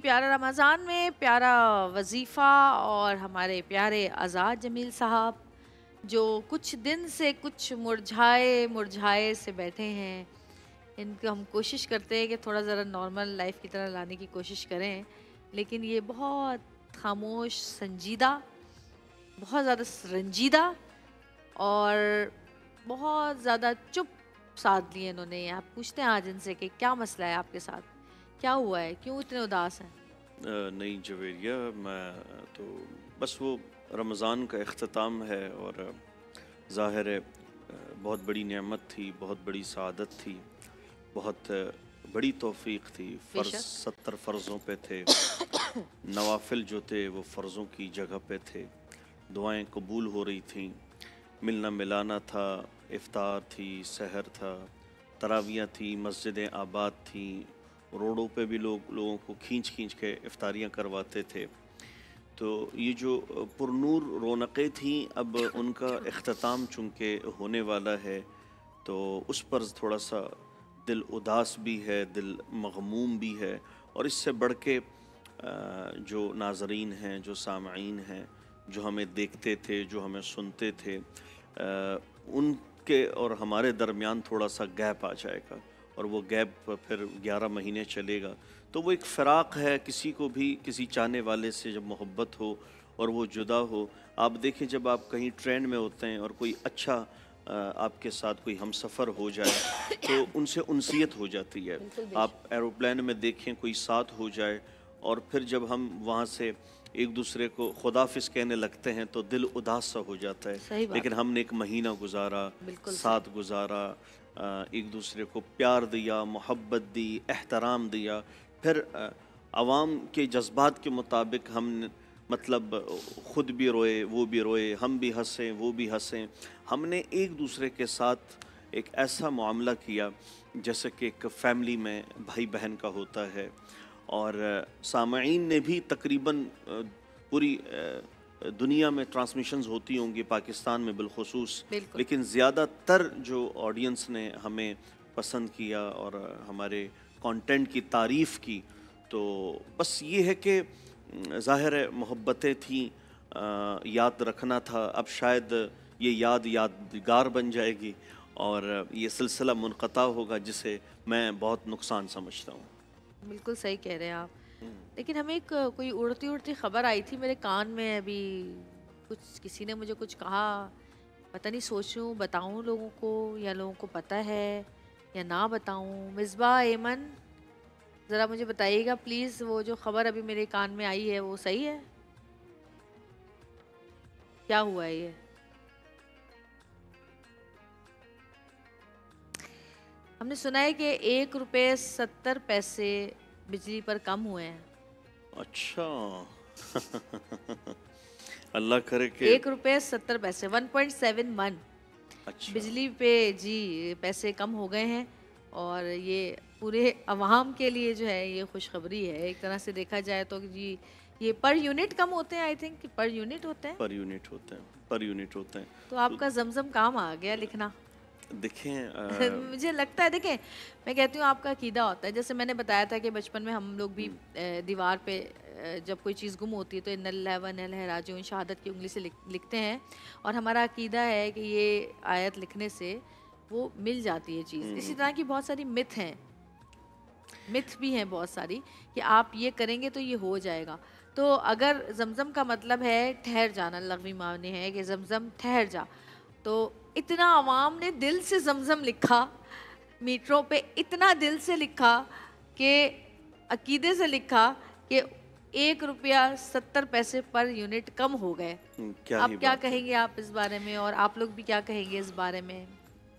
پیارا رمضان میں پیارا وظیفہ اور ہمارے پیارے آزاد جمیل صاحب جو کچھ دن سے کچھ مرجھائے مرجھائے سے بیٹھے ہیں، ان کو ہم کوشش کرتے ہیں کہ تھوڑا ذرا نارمل لائف کی طرح لانے کی کوشش کریں، لیکن یہ بہت خاموش، سنجیدہ، بہت زیادہ رنجیدہ اور بہت زیادہ چپ ساتھ لیے انہوں نے۔ آپ پوچھتے ہیں آج ان سے کہ کیا مسئلہ ہے آپ کے ساتھ، کیا ہوا ہے، کیوں اتنے اداس ہیں؟ نہیں جویریہ، میں تو بس وہ رمضان کا اختتام ہے اور ظاہر ہے بہت بڑی نعمت تھی، بہت بڑی سعادت تھی، بہت بڑی توفیق تھی۔ بے فرض شک 70 فرضوں پہ تھے، نوافل جو تھے وہ فرضوں کی جگہ پہ تھے، دعائیں قبول ہو رہی تھیں، ملنا ملانا تھا، افطار تھی، سحر تھا، تراویاں تھیں، مسجدیں آباد تھیں، روڈوں پہ بھی لوگوں کو کھینچ کھینچ کے افطاریاں کرواتے تھے۔ تو یہ جو پرنور رونقیں تھیں اب ان کا اختتام چونکہ ہونے والا ہے، تو اس پر تھوڑا سا دل اداس بھی ہے، دل مغموم بھی ہے، اور اس سے بڑھ کے جو ناظرین ہیں، جو سامعین ہیں، جو ہمیں دیکھتے تھے، جو ہمیں سنتے تھے، ان کے اور ہمارے درمیان تھوڑا سا گیپ آ جائے گا، اور وہ گیپ پھر 11 مہینے چلے گا۔ تو وہ ایک فراق ہے، کسی کو بھی کسی چاہنے والے سے جب محبت ہو اور وہ جدا ہو۔ آپ دیکھیں جب آپ کہیں ٹرین میں ہوتے ہیں اور کوئی اچھا آپ کے ساتھ کوئی ہم سفر ہو جائے تو ان سے انسیت ہو جاتی ہے۔ بالکل بے آپ شک، ایروپلین میں دیکھیں کوئی ساتھ ہو جائے اور پھر جب ہم وہاں سے ایک دوسرے کو خداحافظ کہنے لگتے ہیں تو دل اداس سا ہو جاتا ہے، صحیح لیکن بات ہے، ہم نے ایک مہینہ گزارا، بالکل صحیح، ساتھ گزارا، ایک دوسرے کو پیار دیا، محبت دی، احترام دیا، پھر عوام کے جذبات کے مطابق ہم مطلب خود بھی روئے، وہ بھی روئے، ہم بھی ہنسیں، وہ بھی ہنسیں۔ ہم نے ایک دوسرے کے ساتھ ایک ایسا معاملہ کیا جیسے کہ ایک فیملی میں بھائی بہن کا ہوتا ہے، اور سامعین نے بھی تقریباً پوری دنیا میں ٹرانسمیشنز ہوتی ہوں گی، پاکستان میں بالخصوص، بالکل لیکن زیادہ تر جو آڈینس نے ہمیں پسند کیا اور ہمارے کانٹینٹ کی تعریف کی، تو بس یہ ہے کہ ظاہر ہے محبتیں تھیں، یاد رکھنا تھا، اب شاید یہ یاد یادگار بن جائے گی اور یہ سلسلہ منقطع ہوگا، جسے میں بہت نقصان سمجھتا ہوں۔ بالکل صحیح کہہ رہے ہیں آپ، لیکن ہمیں ایک کوئی اڑتی اڑتی خبر آئی تھی میرے کان میں ابھی، کچھ کسی نے مجھے کچھ کہا، پتہ نہیں سوچوں بتاؤں لوگوں کو یا لوگوں کو پتہ ہے یا نہ بتاؤں۔ مصباح ایمن، ذرا مجھے بتائیے گا پلیز، وہ جو خبر ابھی میرے کان میں آئی ہے وہ صحیح ہے؟ کیا ہوا ہے یہ؟ ہم نے سنا ہے کہ 1 روپے 70 پیسے بجلی پر کم ہوئے ہیں۔ اچھا اللہ کرے کہ 1 روپے 70 پیسے 1.71 اچھا بجلی پہ جی پیسے کم ہو گئے ہیں، اور یہ پورے عوام کے لیے جو ہے یہ خوشخبری ہے ایک طرح سے دیکھا جائے تو جی۔ یہ پر یونٹ کم ہوتے ہیں، آئی تھنک پر یونٹ ہوتے ہیں، پر یونٹ ہوتے ہیں، پر یونٹ ہوتے ہیں۔ تو آپ کا زمزم کام آ گیا لکھنا۔ دیکھیں مجھے لگتا ہے، دیکھیں میں کہتی ہوں آپ کا عقیدہ ہوتا ہے، جیسے میں نے بتایا تھا کہ بچپن میں ہم لوگ بھی دیوار پہ جب کوئی چیز گم ہوتی ہے تو ان اللہ و انا الیہ راجعون شہادت کی انگلی سے لکھتے ہیں، اور ہمارا عقیدہ ہے کہ یہ آیت لکھنے سے وہ مل جاتی ہے چیز۔ اسی طرح کی بہت ساری مت ہیں، متھ بھی ہیں بہت ساری کہ آپ یہ کریں گے تو یہ ہو جائے گا۔ تو اگر زمزم کا مطلب ہے ٹھہر جانا، لغوی معنی ہے کہ زمزم ٹھہر جا، تو اتنا عوام نے دل سے زمزم لکھا، میٹروں پہ اتنا دل سے لکھا کہ عقیدے سے لکھا کہ 1 روپیہ 70 پیسے پر یونٹ کم ہو گئے۔ کیا ہی آپ کیا بات ہے۔ کہیں گے آپ اس بارے میں، اور آپ لوگ بھی کیا کہیں گے اس بارے میں؟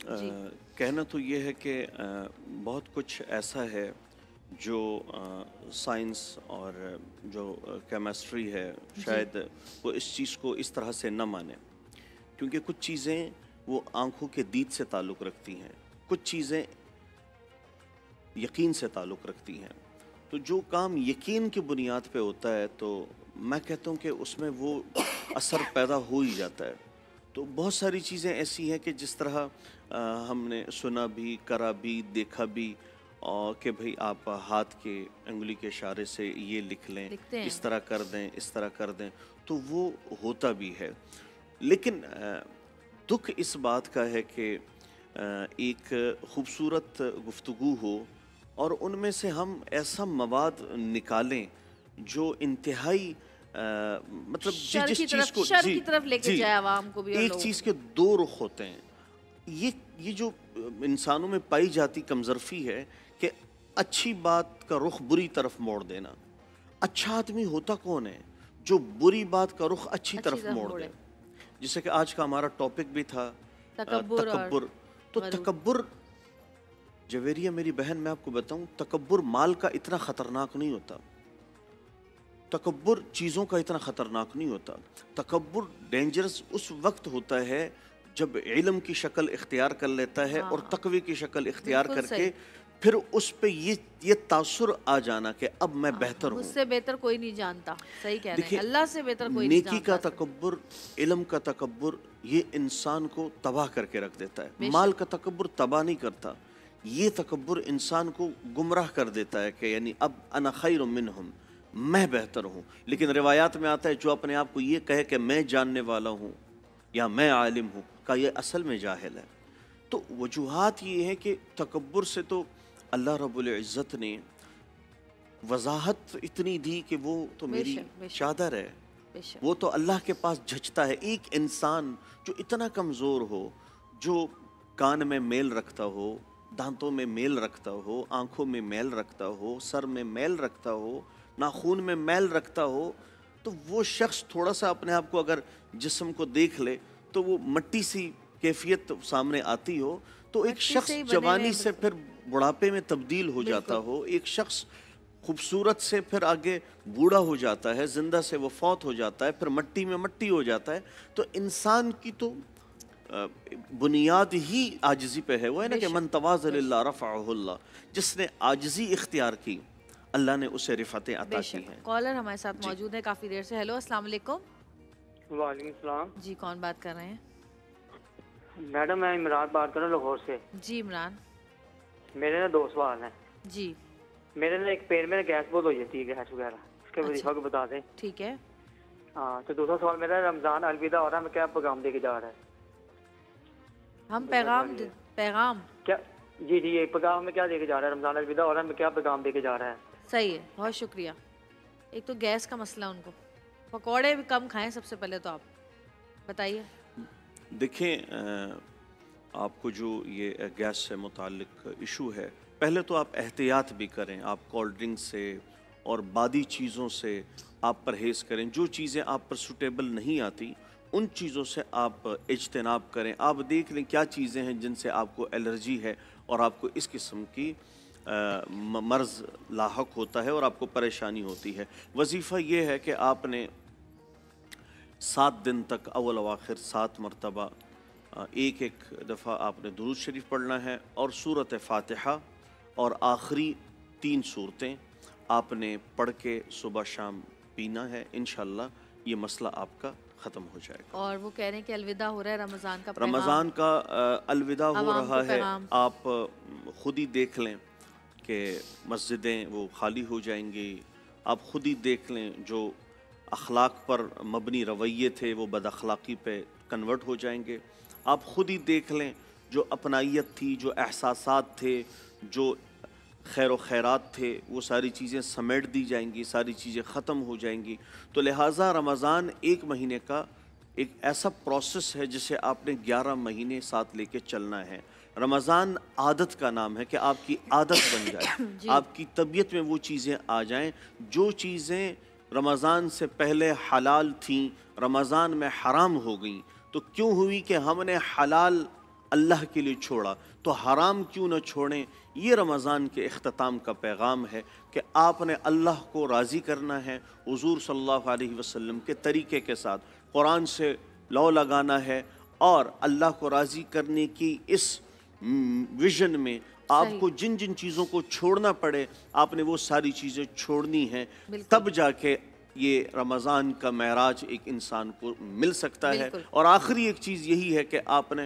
جی کہنا تو یہ ہے کہ بہت کچھ ایسا ہے جو سائنس اور جو کیمسٹری ہے جی شاید وہ اس چیز کو اس طرح سے نہ مانے، کیونکہ کچھ چیزیں وہ آنکھوں کے دید سے تعلق رکھتی ہیں، کچھ چیزیں یقین سے تعلق رکھتی ہیں۔ تو جو کام یقین کی بنیاد پہ ہوتا ہے تو میں کہتا ہوں کہ اس میں وہ اثر پیدا ہو ہی جاتا ہے۔ تو بہت ساری چیزیں ایسی ہیں کہ جس طرح ہم نے سنا بھی، کرا بھی، دیکھا بھی، اور کہ بھئی آپ ہاتھ کے انگلی کے اشارے سے یہ لکھ لیں، اس طرح کر دیں، اس طرح کر دیں، تو وہ ہوتا بھی ہے۔ لیکن دکھ اس بات کا ہے کہ ایک خوبصورت گفتگو ہو اور ان میں سے ہم ایسا مواد نکالیں جو انتہائی مطلب جس چیز کو شر کی طرف لے کے جائے عوام کو بھی اور ایک لوگوں چیز کے دو رخ ہوتے ہیں۔ یہ جو انسانوں میں پائی جاتی کمزرفی ہے کہ اچھی بات کا رخ بری طرف موڑ دینا۔ اچھا آدمی ہوتا کون ہے جو بری بات کا رخ اچھی طرف موڑ دے؟ جیسے کہ آج کا ہمارا ٹاپک بھی تھا تکبر۔ تو تکبر جویریہ میری بہن، میں آپ کو بتاؤں، تکبر مال کا اتنا خطرناک نہیں ہوتا، تکبر چیزوں کا اتنا خطرناک نہیں ہوتا۔ تکبر ڈینجرس اس وقت ہوتا ہے جب علم کی شکل اختیار کر لیتا ہے اور تقوی کی شکل اختیار کر کے پھر اس پہ یہ تاثر آ جانا کہ اب میں بہتر ہوں، مجھ سے بہتر کوئی نہیں جانتا۔ صحیح کہہ رہے ہیں، اللہ سے بہتر کوئی نہیں جانتا۔ نیکی کا تکبر، علم کا تکبر، یہ انسان کو تباہ کر کے رکھ دیتا ہے۔ مال کا تکبر تباہ نہیں کرتا، یہ تکبر انسان کو گمراہ کر دیتا ہے کہ یعنی اب انا خیر منہم، میں بہتر ہوں۔ لیکن روایات میں آتا ہے جو اپنے آپ کو یہ کہے کہ میں جاننے والا ہوں یا میں عالم ہوں، کا یہ اصل میں جاہل ہے۔ تو وجوہات یہ ہیں کہ تکبر سے تو اللہ رب العزت نے وضاحت اتنی دی کہ وہ تو میری چادر ہے، وہ تو اللہ کے پاس جھچتا ہے۔ ایک انسان جو اتنا کمزور ہو، جو کان میں میل رکھتا ہو، دانتوں میں میل رکھتا ہو، آنکھوں میں میل رکھتا ہو، سر میں میل رکھتا ہو، ناخون میں میل رکھتا ہو، تو وہ شخص تھوڑا سا اپنے آپ کو اگر جسم کو دیکھ لے تو وہ مٹی سی کیفیت سامنے آتی ہو، تو ایک شخص جوانی سے پھر بڑھاپے میں تبدیل ہو جاتا ہو، ایک شخص خوبصورت سے پھر آگے بوڑھا ہو جاتا ہے، زندہ سے وہ فوت ہو جاتا ہے، پھر مٹی میں مٹی ہو جاتا ہے۔ تو انسان کی تو بنیاد ہی عاجزی پہ ہے۔ وہ ہے نا کہ من تواضع للہ رفعہ اللہ، جس نے عاجزی اختیار کی اللہ نے اسے رفعتیں عطا کی ہیں۔ کالر ہمارے ساتھ موجود ہے کافی دیر سے۔ ہیلو، السلام علیکم۔ وعلیکم السلام جی، کون بات کر رہے ہیں؟ میڈم میں عمران بات کر رہا ہوں لاہور سے۔ جی عمران۔ میرے نا 2 سوال ہیں۔ جی۔ میرے نا ایک پیر میں گیس بہت ہو جاتی ہے، گیس وغیرہ، اس کے وظیفہ کو بتا دیں۔ ٹھیک ہے۔ ہاں، تو دوسرا سوال میرا رمضان الوداع ہو رہا ہے، میں کیا پیغام دے کے جا رہا ہے؟ ہم پیغام کیا؟ جی یہ پیغام میں کیا دے کے جا رہا ہے؟ رمضان الوداع ہو رہا ہے، میں کیا پیغام دے کے جا رہا ہے؟ صحیح ہے، بہت شکریہ۔ ایک تو گیس کا مسئلہ، ان کو پکوڑے بھی کم کھائیں سب سے پہلے تو۔ آپ بتائیے۔ دیکھیں، آپ کو جو یہ گیس سے متعلق ایشو ہے، پہلے تو آپ احتیاط بھی کریں، آپ کولڈ ڈرنک سے اور بادی چیزوں سے آپ پرہیز کریں۔ جو چیزیں آپ پر سوٹیبل نہیں آتی ان چیزوں سے آپ اجتناب کریں۔ آپ دیکھ لیں کیا چیزیں ہیں جن سے آپ کو الرجی ہے اور آپ کو اس قسم کی مرض لاحق ہوتا ہے اور آپ کو پریشانی ہوتی ہے۔ وظیفہ یہ ہے کہ آپ نے 7 دن تک اول و آخر 7 مرتبہ ایک دفعہ آپ نے درود شریف پڑھنا ہے اور سورۃ فاتحہ اور آخری 3 سورتیں آپ نے پڑھ کے صبح شام پینا ہے۔ انشاءاللہ یہ مسئلہ آپ کا ختم ہو جائے گا۔ اور وہ کہہ رہے ہیں کہ الوداع ہو رہا ہے، رمضان کا الوداع ہو رہا ہے۔ آپ خود ہی دیکھ لیں کہ مسجدیں وہ خالی ہو جائیں گی، آپ خود ہی دیکھ لیں جو اخلاق پر مبنی رویے تھے وہ بد اخلاقی پہ کنورٹ ہو جائیں گے۔ آپ خود ہی دیکھ لیں جو اپنائیت تھی، جو احساسات تھے، جو خیر و خیرات تھے، وہ ساری چیزیں سمیٹ دی جائیں گی، ساری چیزیں ختم ہو جائیں گی۔ تو لہٰذا رمضان 1 مہینے کا ایک ایسا پروسیس ہے جسے آپ نے 11 مہینے ساتھ لے کے چلنا ہے۔ رمضان عادت کا نام ہے کہ آپ کی عادت بن جائے، آپ کی طبیعت میں وہ چیزیں آ جائیں جو چیزیں رمضان سے پہلے حلال تھیں، رمضان میں حرام ہو گئیں۔ تو کیوں ہوئی کہ ہم نے حلال اللہ کے لیے چھوڑا، تو حرام کیوں نہ چھوڑیں؟ یہ رمضان کے اختتام کا پیغام ہے کہ آپ نے اللہ کو راضی کرنا ہے، حضور صلی اللہ علیہ وسلم کے طریقے کے ساتھ قرآن سے لو لگانا ہے، اور اللہ کو راضی کرنے کی اس ویژن میں آپ کو جن جن چیزوں کو چھوڑنا پڑے آپ نے وہ ساری چیزیں چھوڑنی ہیں، تب جا کے یہ رمضان کا معراج ایک انسان کو مل سکتا ہے۔ اور آخری ایک چیز یہی ہے کہ آپ نے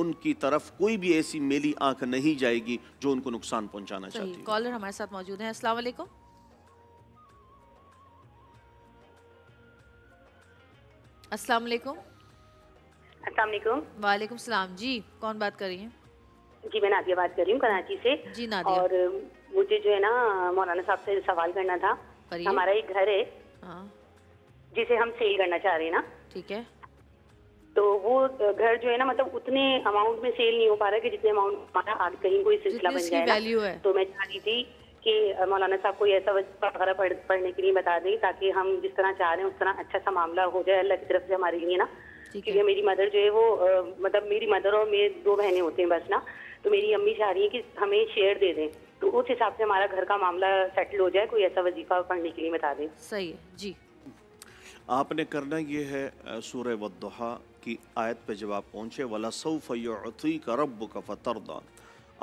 ان کی طرف کوئی بھی ایسی میلی آنکھ نہیں جائے گی جو ان کو نقصان پہنچانا چاہتی ہے۔ کالر ہمارے ساتھ موجود ہیں، السلام علیکم۔ السلام علیکم۔ السلام علیکم۔ وعلیکم السلام، جی کون بات کر رہی ہیں؟ جی میں نادیہ بات کر رہی ہوں کراچی سے۔ جی نادیہ، اور مجھے جو ہے نا مولانا صاحب سے سوال کرنا تھا۔ ہمارا ایک گھر ہے جسے ہم سیل کرنا چاہ رہے ہیں نا، ٹھیک ہے، تو وہ گھر جو ہے نا مطلب اتنے اماؤنٹ میں سیل نہیں ہو پا رہا کہ جتنے اماؤنٹ ہمارا آگے کہیں کوئی سلسلہ بن جائے نا، تو میں چاہ رہی تھی کہ مولانا صاحب کوئی ایسا وظیفہ وغیرہ پڑھنے کے لیے بتا دیں تاکہ ہم جس طرح چاہ رہے ہیں اس طرح اچھا سا معاملہ ہو جائے اللہ کی طرف سے ہمارے لیے نا۔ کیونکہ میری مدر جو ہے وہ مطلب میری مدر اور میرے 2 بہنیں ہوتے ہیں بس نا، تو میری امی چاہ رہی ہیں کہ ہمیں شیئر دے دیں، تو اس حساب سے ہمارا گھر کا معاملہ سیٹل ہو جائے، کوئی ایسا وظیفہ پڑھنے کے لیے بتا دیں۔ صحیح ہے جی۔ آپ نے کرنا یہ ہے سورہ والضحیٰ کی آیت پہ جب آپ پہنچے وَلَسَوْفَ يُعْطِيكَ رَبُّكَ فَتَرْضَىٰ،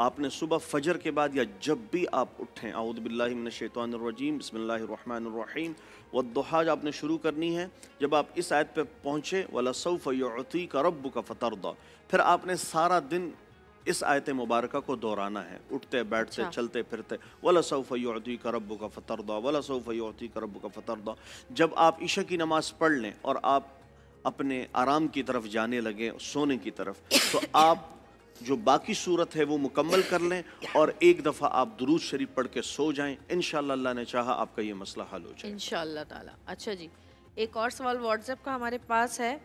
آپ نے صبح فجر کے بعد یا جب بھی آپ اٹھیں اعوذ باللہ من الشیطان الرجیم بسم اللہ الرحمن الرحیم والضحیٰ آپ نے شروع کرنی ہے۔ جب آپ اس آیت پہ پہنچے وَلَسَوْفَ يُعْطِيكَ رَبُّكَ فَتَرْضَىٰ، پھر آپ نے سارا دن اس آیت مبارکہ کو دہرانا ہے، اٹھتے بیٹھتے چلتے پھرتے وَلَسَوْفَ يُعْطِيكَ رَبُّكَ فَتَرْضَىٰ وَلَسَوْفَ يُعْطِيكَ رَبُّكَ فَتَرْضَىٰ۔ جب آپ عشاء کی نماز پڑھ لیں اور آپ اپنے آرام کی طرف جانے لگیں، سونے کی طرف، تو آپ جو باقی صورت ہے وہ مکمل کر لیں اور ایک دفعہ آپ درود شریف پڑھ کے سو جائیں، انشاءاللہ اللہ نے چاہا آپ کا یہ مسئلہ حل ہو جائے انشاءاللہ تعالی۔ اچھا جی، ایک اور سوال واٹس ایپ کا ہمارے پاس ہے،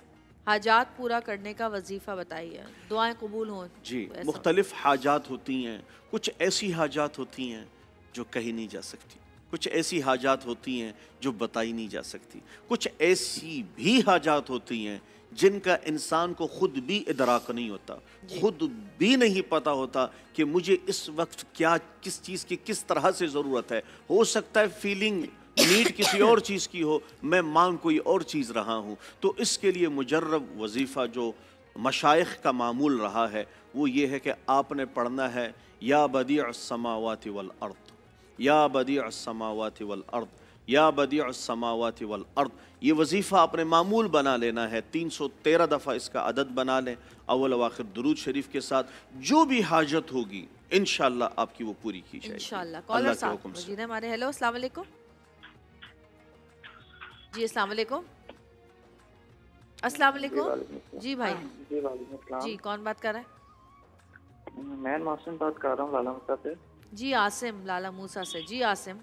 حاجات پورا کرنے کا وظیفہ بتائیے، دعائیں قبول ہوں۔ جی، مختلف حاجات ہوتی ہیں، کچھ ایسی حاجات ہوتی ہیں جو کہی نہیں جا سکتی، کچھ ایسی حاجات ہوتی ہیں جو بتائی نہیں جا سکتی، کچھ ایسی بھی حاجات ہوتی ہیں جن کا انسان کو خود بھی ادراک نہیں ہوتا، خود بھی نہیں پتا ہوتا کہ مجھے اس وقت کیا کس چیز کی کس طرح سے ضرورت ہے۔ ہو سکتا ہے فیلنگ نیڈ کسی اور چیز کی ہو، میں مانگ کوئی اور چیز رہا ہوں، تو اس کے لیے مجرب وظیفہ جو مشائخ کا معمول رہا ہے وہ یہ ہے کہ آپ نے پڑھنا ہے یا بدیع السماوات والارض، یا بدیع السماوات والارض، یا بدیع السماوات والارض۔ یہ وظیفہ آپ نے معمول بنا لینا ہے، 313 دفعہ اس کا عدد بنا لیں اول و آخر درود شریف کے ساتھ، جو بھی حاجت ہوگی انشاءاللہ آپ کی وہ پوری کی جائے گی انشاءاللہ۔ اللہ کالر کے صاحب حکم سے۔ موجود ہیں ہمارے، ہیلو السلام علیکم۔ جی السلام علیکم۔ السلام علیکم جی بھائی، جی وعلیکم السلام۔ جی کون بات کر رہا ہے؟ میں محسن بات کر رہا ہوں لالا موسیٰ سے۔ جی عاصم لالا موسیٰ سے، جی عاصم۔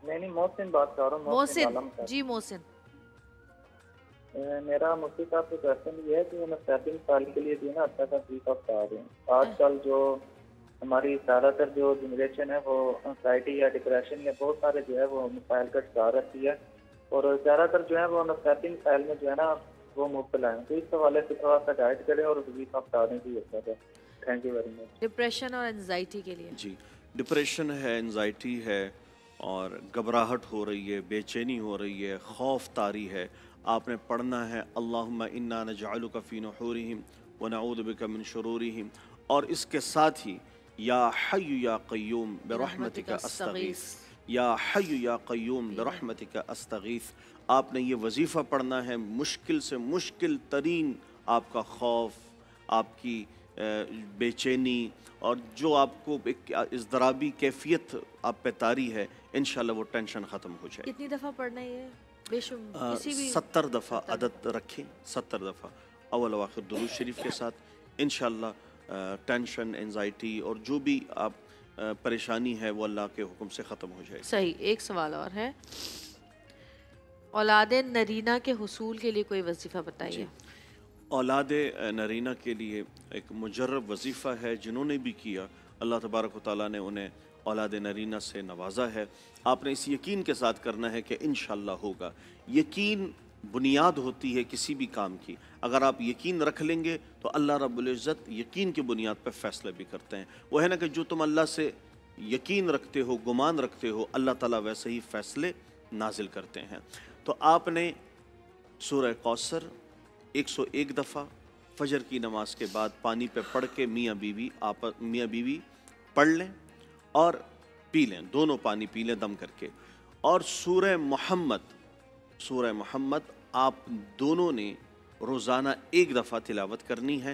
نہیں محسن بات کر رہا ہوں، محسن، جی محسن۔ میرا مفتی صاحب سے کوشچن یہ ہے کہ میں 37 سال کے لیے جو ہے نا اچھا سا فیس آف کر رہی ہوں۔ آج کل جو ہماری زیادہ تر جو جنریشن ہے وہ انزائٹی یا ڈپریشن یا بہت سارے جو ہے وہ مسائل کا شکار رہتی ہے، اور زیادہ تر جو ہے وہ نفسیاتی مسائل میں جو ہے نا وہ مبتلا ہیں، تو اس حوالے سے تھوڑا سا گائڈ کریں اور فیس آف کرنے کی ضرورت ہے۔ Thank you very much. Depression اور انزائٹی کے لیے؟ جی، ڈپریشن ہے، انزائٹی ہے، اور گھبراہٹ ہو رہی ہے، بے چینی ہو رہی ہے، خوف طاری ہے، آپ نے پڑھنا ہے اللہم انا نجعلک فی نحورہم ونعوذ بک من شرورہم، اور اس کے ساتھ ہی یا حی یا قیوم برحمتک استغیث، یا حی یا قیوم برحمتک استغیث۔ آپ نے یہ وظیفہ پڑھنا ہے، مشکل سے مشکل ترین آپ کا خوف، آپ کی بے چینی اور جو آپ کو ایک اضطرابی کیفیت آپ پہ طاری ہے، انشاءاللہ وہ ٹینشن ختم ہو جائے۔ کتنی دفعہ پڑھنا ہے یہ؟ بے شمار کسی بھی 70 دفعہ عدد رکھیں، 70 دفعہ اول و آخر درود شریف کے ساتھ، انشاءاللہ ٹینشن، انزائٹی اور جو بھی آپ پریشانی ہے وہ اللہ کے حکم سے ختم ہو جائے۔ صحیح۔ ایک سوال اور ہے، اولاد نرینہ کے حصول کے لیے کوئی وظیفہ بتائیے۔ اولاد نرینہ کے لیے ایک مجرب وظیفہ ہے، جنہوں نے بھی کیا اللہ تبارک و تعالیٰ نے انہیں اولاد نرینہ سے نوازا ہے۔ آپ نے اس یقین کے ساتھ کرنا ہے کہ انشاءاللہ ہوگا۔ یقین بنیاد ہوتی ہے کسی بھی کام کی، اگر آپ یقین رکھ لیں گے تو اللہ رب العزت یقین کی بنیاد پہ فیصلے بھی کرتے ہیں۔ وہ ہے نا کہ جو تم اللہ سے یقین رکھتے ہو، گمان رکھتے ہو، اللہ تعالیٰ ویسے ہی فیصلے نازل کرتے ہیں۔ تو آپ نے سورہ کوثر 101 دفعہ فجر کی نماز کے بعد پانی پہ پڑھ کے میاں بیوی پڑھ لیں اور پی لیں، دونوں پانی پی لیں دم کر کے، اور سورہ محمد آپ دونوں نے روزانہ 1 دفعہ تلاوت کرنی ہے،